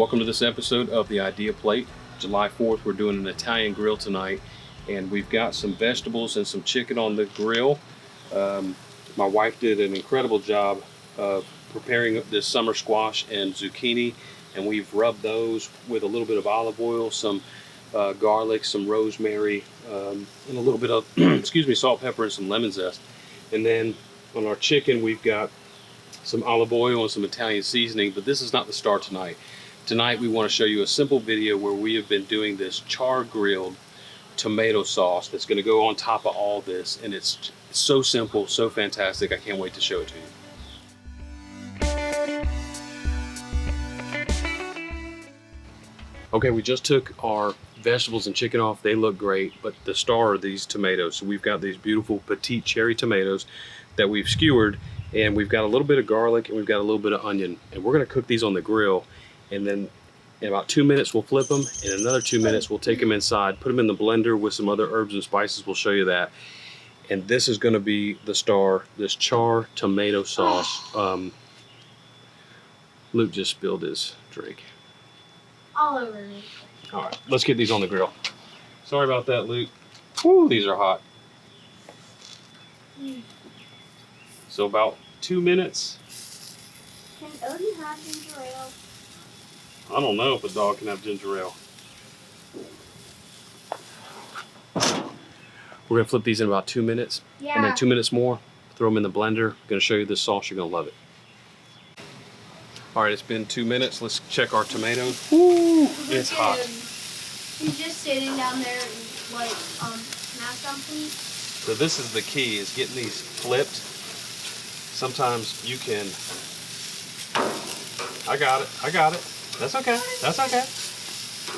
Welcome to this episode of The Idea Plate. July 4th, we're doing an Italian grill tonight, and we've got some vegetables and some chicken on the grill. My wife did an incredible job of preparing this summer squash and zucchini, and we've rubbed those with a little bit of olive oil, some garlic, some rosemary, and a little bit of salt, pepper, and some lemon zest. And then on our chicken, we've got some olive oil and some Italian seasoning, but this is not the star tonight. Tonight we want to show you a simple video where we have been doing this char-grilled tomato sauce that's going to go on top of all this, and it's so simple, so fantastic. I can't wait to show it to you. Okay, we just took our vegetables and chicken off. They look great, but the star are these tomatoes. So we've got these beautiful petite cherry tomatoes that we've skewered, and we've got a little bit of garlic and we've got a little bit of onion, and we're going to cook these on the grill. And then in about 2 minutes we'll flip them. In another 2 minutes we'll take them inside, put them in the blender with some other herbs and spices. We'll show you that. And this is going to be the star, this char tomato sauce. Luke just spilled his drink all over me. All right, let's get these on the grill. Sorry about that, Luke. Woo, these are hot. So about 2 minutes. Can Odie have ginger ale? I don't know if a dog can have ginger ale. We're gonna flip these in about 2 minutes. Yeah. And then 2 minutes more, throw them in the blender. Gonna show you this sauce, you're gonna love it. All right, it's been 2 minutes. Let's check our tomatoes. Woo, it's hot. He's just sitting down there and like smash something. So this is the key, is getting these flipped. Sometimes you can, I got it. That's okay, that's okay.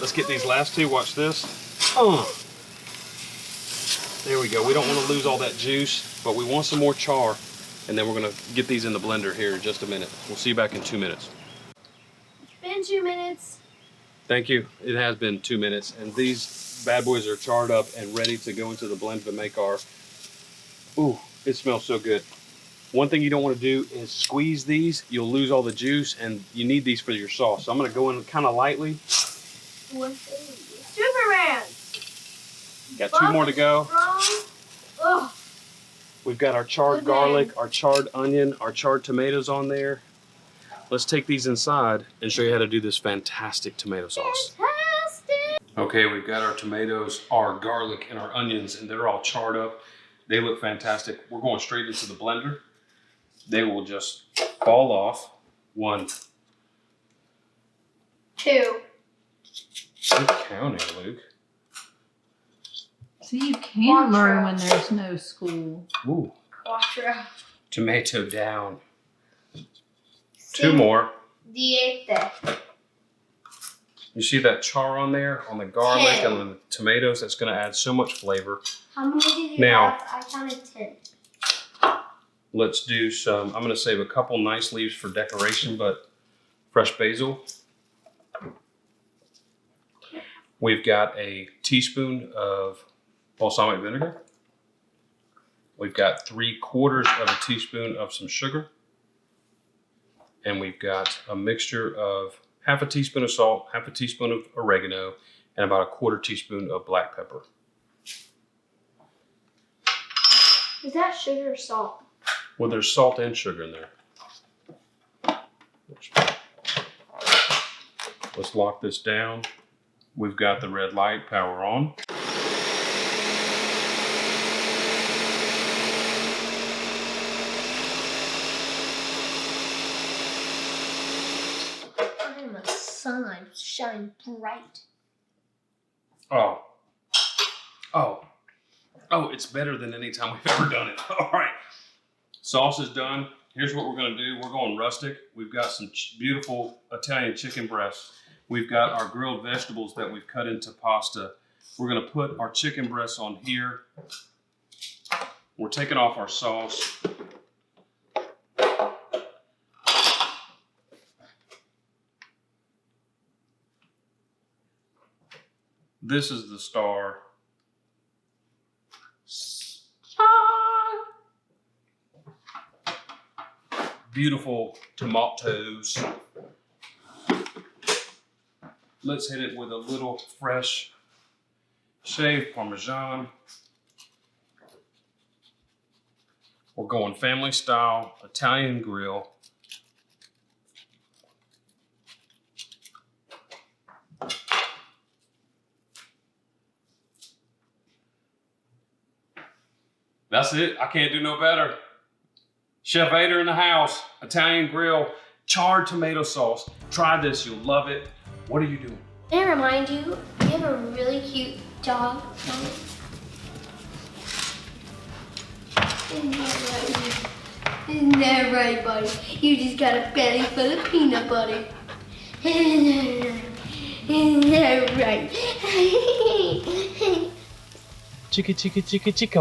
Let's get these last two, watch this. There we go. We don't want to lose all that juice, but we want some more char. And then we're gonna get these in the blender here in just a minute. We'll see you back in 2 minutes. It's been 2 minutes. Thank you, it has been 2 minutes. And these bad boys are charred up and ready to go into the blender to make our, ooh, it smells so good. One thing you don't want to do is squeeze these. You'll lose all the juice, and you need these for your sauce. So I'm going to go in kind of lightly. Superman! Got 2 more to go. Oh. We've got our charred garlic, our charred onion, our charred tomatoes on there. Let's take these inside and show you how to do this fantastic tomato sauce. Fantastic! Okay, we've got our tomatoes, our garlic, and our onions, and they're all charred up. They look fantastic. We're going straight into the blender. They will just fall off. 1. 2. Good counting, Luke. See, you can learn when there's no school. Ooh. Quattro. Tomato down. 2 more. Diete. You see that char on there, on the garlic and on the tomatoes? That's going to add so much flavor. How many did you Now, have? I counted 10. Let's do some, I'm going to save a couple nice leaves for decoration, but fresh basil. We've got a teaspoon of balsamic vinegar. We've got 3/4 of a teaspoon of some sugar. And we've got a mixture of half a teaspoon of salt, half a teaspoon of oregano, and about 1/4 teaspoon of black pepper. Is that sugar or salt? Well, there's salt and sugar in there. Let's lock this down. We've got the red light, power on. I'm the sun. I shine bright. Oh, it's better than any time we've ever done it. All right. Sauce is done. Here's what we're going to do. We're going rustic. We've got some beautiful Italian chicken breasts. We've got our grilled vegetables that we've cut into pasta. We're going to put our chicken breasts on here. We're taking off our sauce. This is the star. Beautiful tomatoes. Let's hit it with a little fresh shaved Parmesan. We're going family style, Italian grill. That's it. I can't do no better. Chef Ader in the house. Italian grill, charred tomato sauce. Try this, you'll love it. What are you doing? Can I remind you, you have a really cute dog. Isn't that right, buddy? You just got a belly full of peanut butter. Isn't that right? Chicka chicka chicka chicka.